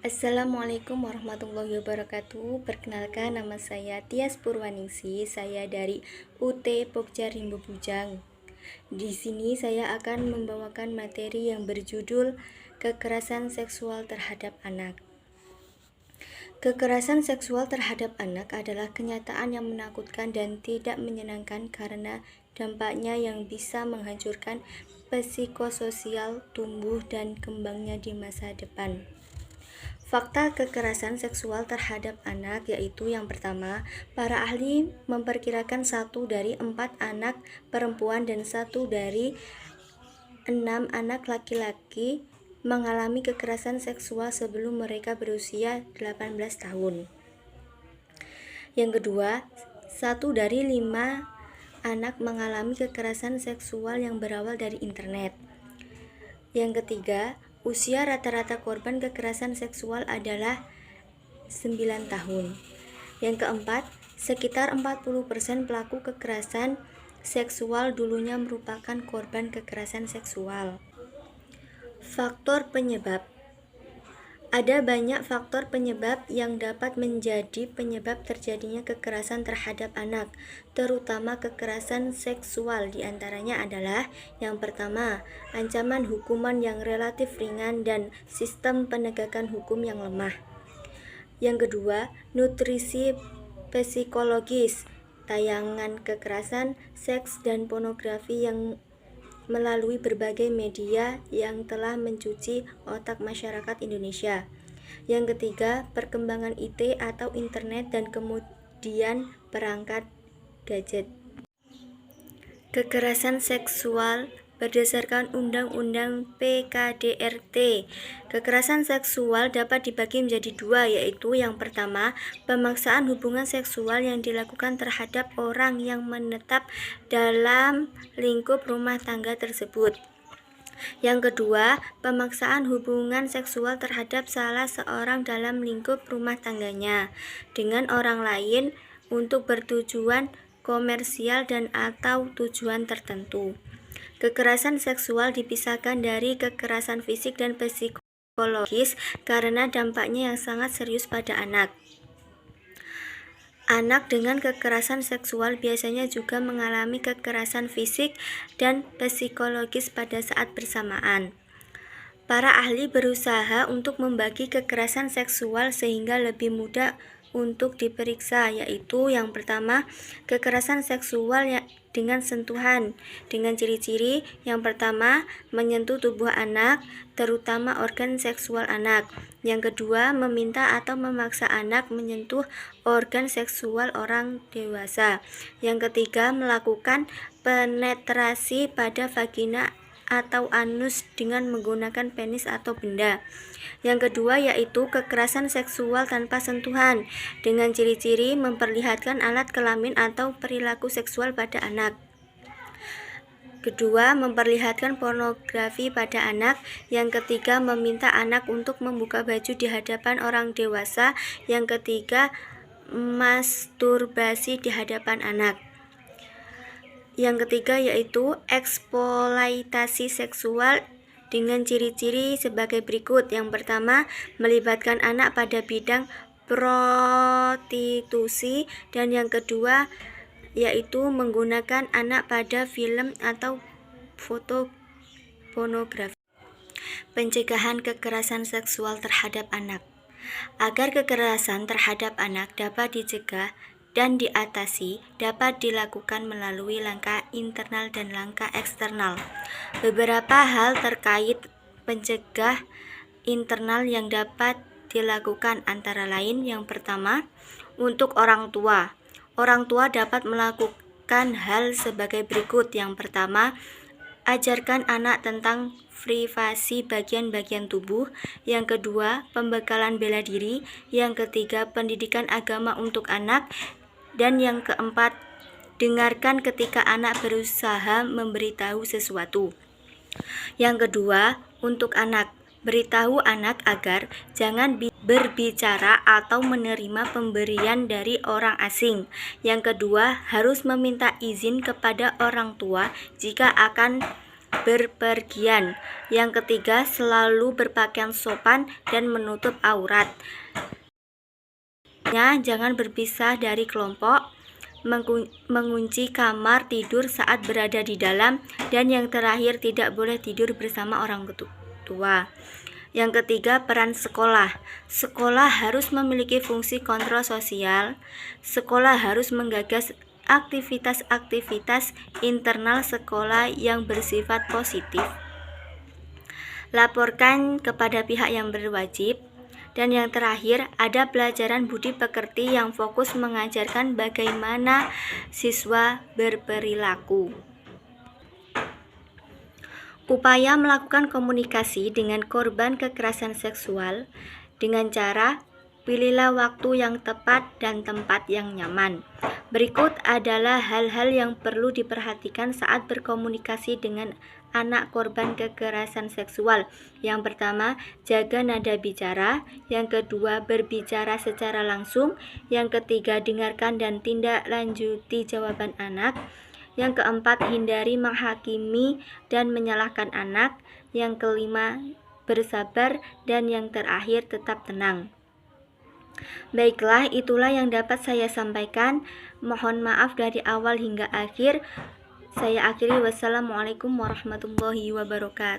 Assalamualaikum warahmatullahi wabarakatuh. Perkenalkan, nama saya Tias Purwaningsi. Saya dari UT Pokja Rimbo Bujang. Di sini saya akan membawakan materi yang berjudul kekerasan seksual terhadap anak. Kekerasan seksual terhadap anak adalah kenyataan yang menakutkan dan tidak menyenangkan karena dampaknya yang bisa menghancurkan psikososial tumbuh dan kembangnya di masa depan. Fakta kekerasan seksual terhadap anak yaitu yang pertama, para ahli memperkirakan 1 dari 4 anak perempuan dan 1 dari 6 anak laki-laki mengalami kekerasan seksual sebelum mereka berusia 18 tahun. Yang kedua, 1 dari 5 anak mengalami kekerasan seksual yang berawal dari internet. Yang ketiga, usia rata-rata korban kekerasan seksual adalah 9 tahun. Yang keempat, sekitar 40% pelaku kekerasan seksual dulunya merupakan korban kekerasan seksual. Faktor penyebab. Ada banyak faktor penyebab yang dapat menjadi penyebab terjadinya kekerasan terhadap anak, terutama kekerasan seksual. Di antaranya adalah yang pertama, ancaman hukuman yang relatif ringan dan sistem penegakan hukum yang lemah. Yang kedua, nutrisi psikologis, tayangan kekerasan, seks, dan pornografi yang melalui berbagai media yang telah mencuci otak masyarakat Indonesia. Yang ketiga, perkembangan IT atau internet dan kemudian perangkat gadget. Kekerasan seksual berdasarkan Undang-Undang PKDRT. Kekerasan seksual dapat dibagi menjadi 2, yaitu yang pertama, pemaksaan hubungan seksual yang dilakukan terhadap orang yang menetap dalam lingkup rumah tangga tersebut. Yang kedua, pemaksaan hubungan seksual terhadap salah seorang dalam lingkup rumah tangganya dengan orang lain untuk bertujuan komersial dan atau tujuan tertentu. Kekerasan seksual dipisahkan dari kekerasan fisik dan psikologis karena dampaknya yang sangat serius pada anak. Anak dengan kekerasan seksual biasanya juga mengalami kekerasan fisik dan psikologis pada saat bersamaan. Para ahli berusaha untuk membagi kekerasan seksual sehingga lebih mudah untuk diperiksa, yaitu yang pertama, kekerasan seksual dengan sentuhan dengan ciri-ciri. Yang pertama, menyentuh tubuh anak, terutama organ seksual anak. Yang kedua, meminta atau memaksa anak menyentuh organ seksual orang dewasa. Yang ketiga, melakukan penetrasi pada vagina atau anus dengan menggunakan penis atau benda. Yang kedua yaitu kekerasan seksual tanpa sentuhan dengan ciri-ciri memperlihatkan alat kelamin atau perilaku seksual pada anak. Kedua, memperlihatkan pornografi pada anak. Yang ketiga, meminta anak untuk membuka baju di hadapan orang dewasa. Yang ketiga, masturbasi di hadapan anak. Yang ketiga yaitu eksploitasi seksual dengan ciri-ciri sebagai berikut. Yang pertama, melibatkan anak pada bidang prostitusi, dan yang kedua yaitu menggunakan anak pada film atau foto pornografi. Pencegahan kekerasan seksual terhadap anak. Agar kekerasan terhadap anak dapat dicegah dan diatasi, dapat dilakukan melalui langkah internal dan langkah eksternal. Beberapa hal terkait pencegah internal yang dapat dilakukan antara lain, yang pertama, untuk orang tua. Orang tua dapat melakukan hal sebagai berikut. Yang pertama, ajarkan anak tentang privasi bagian-bagian tubuh. Yang kedua, pembekalan bela diri. Yang ketiga, pendidikan agama untuk anak. Dan yang keempat, dengarkan ketika anak berusaha memberitahu sesuatu. Yang kedua, untuk anak, beritahu anak agar jangan berbicara atau menerima pemberian dari orang asing. Yang kedua, harus meminta izin kepada orang tua jika akan berpergian. Yang ketiga, selalu berpakaian sopan dan menutup aurat. Jangan berpisah dari kelompok, mengunci kamar tidur saat berada di dalam, dan yang terakhir, tidak boleh tidur bersama orang tua. Yang ketiga, peran sekolah. Sekolah harus memiliki fungsi kontrol sosial. Sekolah harus menggagas aktivitas-aktivitas internal sekolah yang bersifat positif. Laporkan kepada pihak yang berwajib. Dan yang terakhir, ada pelajaran budi pekerti yang fokus mengajarkan bagaimana siswa berperilaku. Upaya melakukan komunikasi dengan korban kekerasan seksual dengan cara pilihlah waktu yang tepat dan tempat yang nyaman. Berikut adalah hal-hal yang perlu diperhatikan saat berkomunikasi dengan anak korban kekerasan seksual. Yang pertama, jaga nada bicara. Yang kedua, berbicara secara langsung. Yang ketiga, dengarkan dan tindak lanjuti jawaban anak. Yang keempat, hindari menghakimi dan menyalahkan anak. Yang kelima, bersabar. Dan yang terakhir, tetap tenang. Baiklah, itulah yang dapat saya sampaikan. Mohon maaf dari awal hingga akhir. Saya akhiri, wassalamualaikum warahmatullahi wabarakatuh.